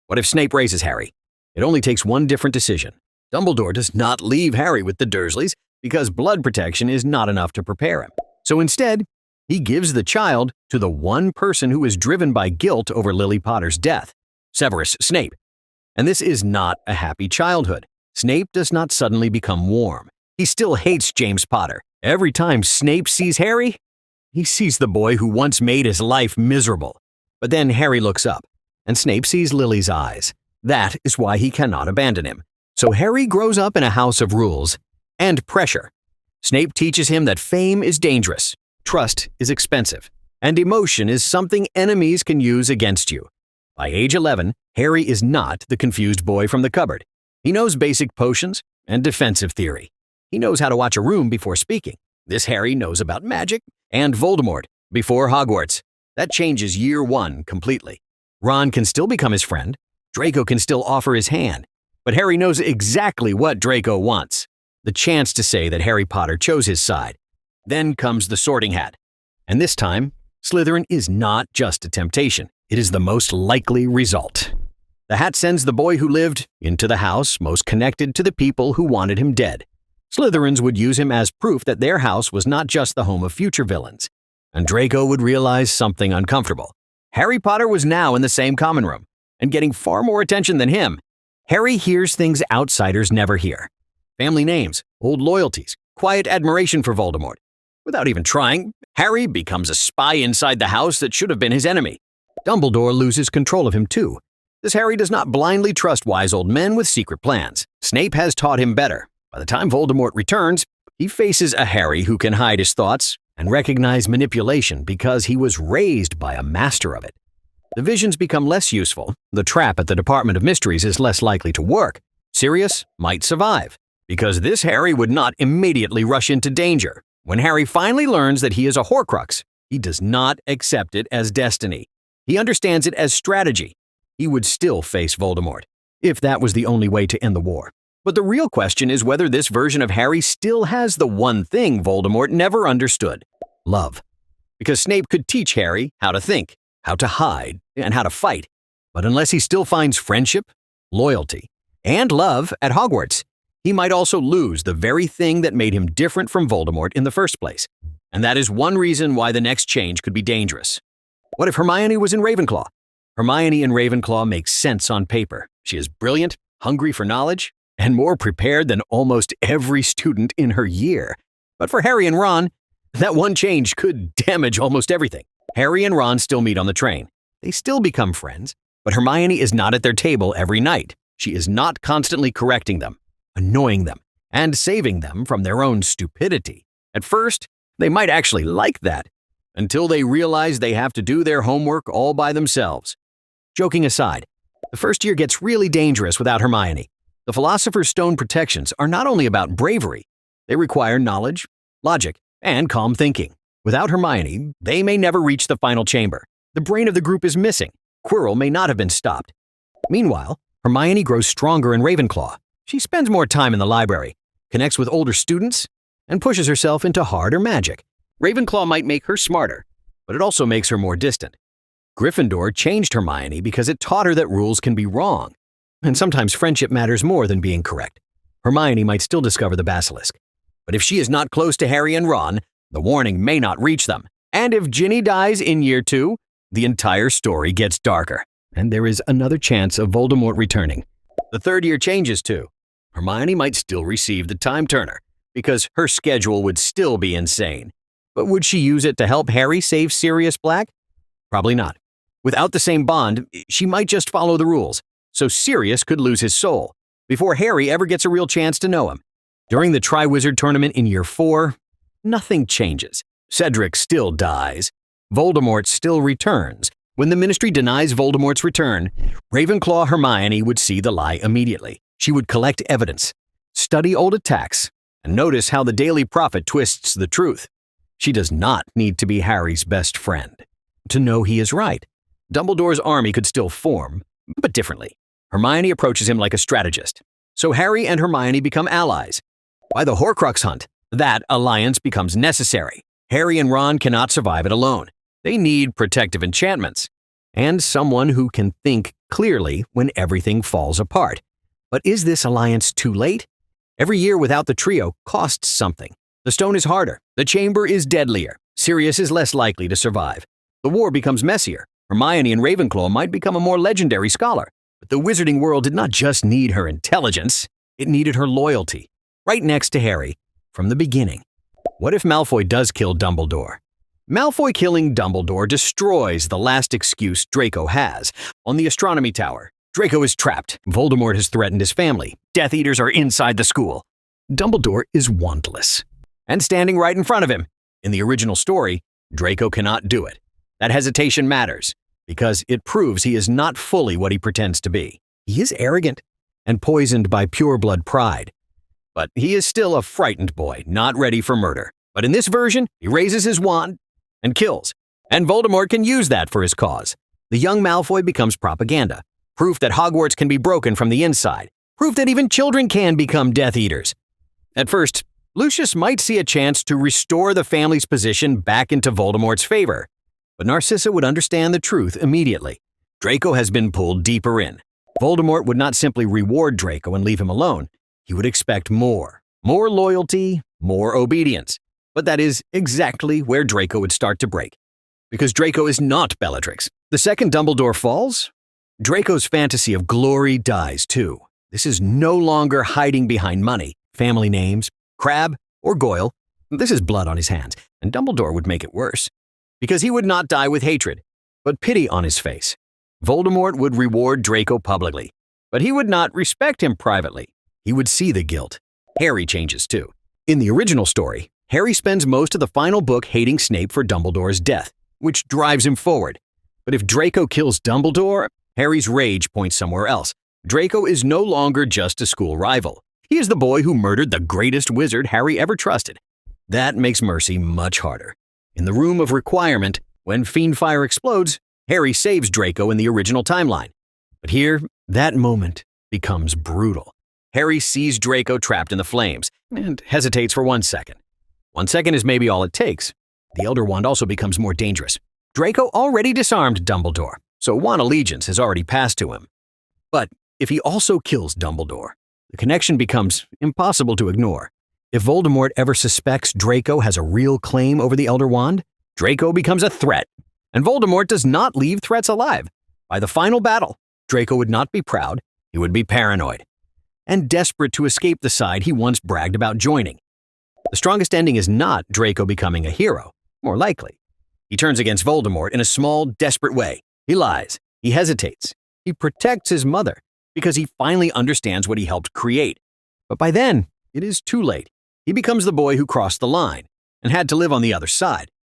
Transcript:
What if Snape raises Harry? It only takes one different decision. Dumbledore does not leave Harry with the Dursleys because blood protection is not enough to prepare him. So instead, he gives the child to the one person who is driven by guilt over Lily Potter's death, Severus Snape. And this is not a happy childhood. Snape does not suddenly become warm. He still hates James Potter. Every time Snape sees Harry, he sees the boy who once made his life miserable. But then Harry looks up, and Snape sees Lily's eyes. That is why he cannot abandon him. So Harry grows up in a house of rules and pressure. Snape teaches him that fame is dangerous, trust is expensive, and emotion is something enemies can use against you. By age 11, Harry is not the confused boy from the cupboard. He knows basic potions and defensive theory. He knows how to watch a room before speaking. This Harry knows about magic and Voldemort before Hogwarts. That changes year one completely. Ron can still become his friend. Draco can still offer his hand. But Harry knows exactly what Draco wants. The chance to say that Harry Potter chose his side. Then comes the Sorting Hat. And this time, Slytherin is not just a temptation. It is the most likely result. The hat sends the boy who lived into the house most connected to the people who wanted him dead. Slytherins would use him as proof that their house was not just the home of future villains. And Draco would realize something uncomfortable. Harry Potter was now in the same common room, and getting far more attention than him. Harry hears things outsiders never hear. Family names, old loyalties, quiet admiration for Voldemort. Without even trying, Harry becomes a spy inside the house that should have been his enemy. Dumbledore loses control of him too. This Harry does not blindly trust wise old men with secret plans. Snape has taught him better. By the time Voldemort returns, he faces a Harry who can hide his thoughts and recognize manipulation because he was raised by a master of it. The visions become less useful. The trap at the Department of Mysteries is less likely to work. Sirius might survive, because this Harry would not immediately rush into danger. When Harry finally learns that he is a Horcrux, he does not accept it as destiny. He understands it as strategy. He would still face Voldemort, if that was the only way to end the war. But the real question is whether this version of Harry still has the one thing Voldemort never understood: love. Because Snape could teach Harry how to think, how to hide, and how to fight. But unless he still finds friendship, loyalty, and love at Hogwarts, he might also lose the very thing that made him different from Voldemort in the first place. And that is one reason why the next change could be dangerous. What if Hermione was in Ravenclaw? Hermione in Ravenclaw makes sense on paper. She is brilliant, hungry for knowledge, and more prepared than almost every student in her year. But for Harry and Ron, that one change could damage almost everything. Harry and Ron still meet on the train. They still become friends, but Hermione is not at their table every night. She is not constantly correcting them, annoying them, and saving them from their own stupidity. At first, they might actually like that, until they realize they have to do their homework all by themselves. Joking aside, the first year gets really dangerous without Hermione. The Philosopher's Stone protections are not only about bravery, they require knowledge, logic, and calm thinking. Without Hermione, they may never reach the final chamber. The brain of the group is missing. Quirrell may not have been stopped. Meanwhile, Hermione grows stronger in Ravenclaw. She spends more time in the library, connects with older students, and pushes herself into harder magic. Ravenclaw might make her smarter, but it also makes her more distant. Gryffindor changed Hermione because it taught her that rules can be wrong, and sometimes friendship matters more than being correct. Hermione might still discover the basilisk, but if she is not close to Harry and Ron, the warning may not reach them. And if Ginny dies in year 2, the entire story gets darker, and there is another chance of Voldemort returning. The third year changes too. Hermione might still receive the Time Turner, because her schedule would still be insane. But would she use it to help Harry save Sirius Black? Probably not. Without the same bond, she might just follow the rules, so Sirius could lose his soul, before Harry ever gets a real chance to know him. During the Triwizard Tournament in year 4, nothing changes. Cedric still dies. Voldemort still returns. When the Ministry denies Voldemort's return, Ravenclaw Hermione would see the lie immediately. She would collect evidence, study old attacks, and notice how the Daily Prophet twists the truth. She does not need to be Harry's best friend to know he is right. Dumbledore's army could still form, but differently. Hermione approaches him like a strategist. So Harry and Hermione become allies. By the Horcrux hunt, that alliance becomes necessary. Harry and Ron cannot survive it alone. They need protective enchantments and someone who can think clearly when everything falls apart. But is this alliance too late? Every year without the trio costs something. The stone is harder, the chamber is deadlier, Sirius is less likely to survive. The war becomes messier. Hermione and Ravenclaw might become a more legendary scholar. But the wizarding world did not just need her intelligence, it needed her loyalty. Right next to Harry, from the beginning. What if Malfoy does kill Dumbledore? Malfoy killing Dumbledore destroys the last excuse Draco has. On the astronomy tower, Draco is trapped. Voldemort has threatened his family. Death Eaters are inside the school. Dumbledore is wantless. And standing right in front of him. In the original story, Draco cannot do it. That hesitation matters, because it proves he is not fully what he pretends to be. He is arrogant and poisoned by pure-blood pride. But he is still a frightened boy, not ready for murder. But in this version, he raises his wand and kills. And Voldemort can use that for his cause. The young Malfoy becomes propaganda. Proof that Hogwarts can be broken from the inside. Proof that even children can become Death Eaters. At first, Lucius might see a chance to restore the family's position back into Voldemort's favor. But Narcissa would understand the truth immediately. Draco has been pulled deeper in. Voldemort would not simply reward Draco and leave him alone. He would expect more. More loyalty, more obedience. But that is exactly where Draco would start to break. Because Draco is not Bellatrix. The second Dumbledore falls, Draco's fantasy of glory dies too. This is no longer hiding behind money, family names, Crabbe, or Goyle. This is blood on his hands, and Dumbledore would make it worse. Because he would not die with hatred, but pity on his face. Voldemort would reward Draco publicly, but he would not respect him privately. He would see the guilt. Harry changes too. In the original story, Harry spends most of the final book hating Snape for Dumbledore's death, which drives him forward. But if Draco kills Dumbledore, Harry's rage points somewhere else. Draco is no longer just a school rival. He is the boy who murdered the greatest wizard Harry ever trusted. That makes mercy much harder. In the room of requirement, when Fiendfire explodes, Harry saves Draco in the original timeline. But here, that moment becomes brutal. Harry sees Draco trapped in the flames and hesitates for 1 second. 1 second is maybe all it takes. The Elder Wand also becomes more dangerous. Draco already disarmed Dumbledore, so one allegiance has already passed to him. But if he also kills Dumbledore, the connection becomes impossible to ignore. If Voldemort ever suspects Draco has a real claim over the Elder Wand, Draco becomes a threat. And Voldemort does not leave threats alive. By the final battle, Draco would not be proud, he would be paranoid. And desperate to escape the side he once bragged about joining. The strongest ending is not Draco becoming a hero, more likely. He turns against Voldemort in a small, desperate way. He lies, he hesitates, he protects his mother, because he finally understands what he helped create. But by then, it is too late. He becomes the boy who crossed the line and had to live on the other side.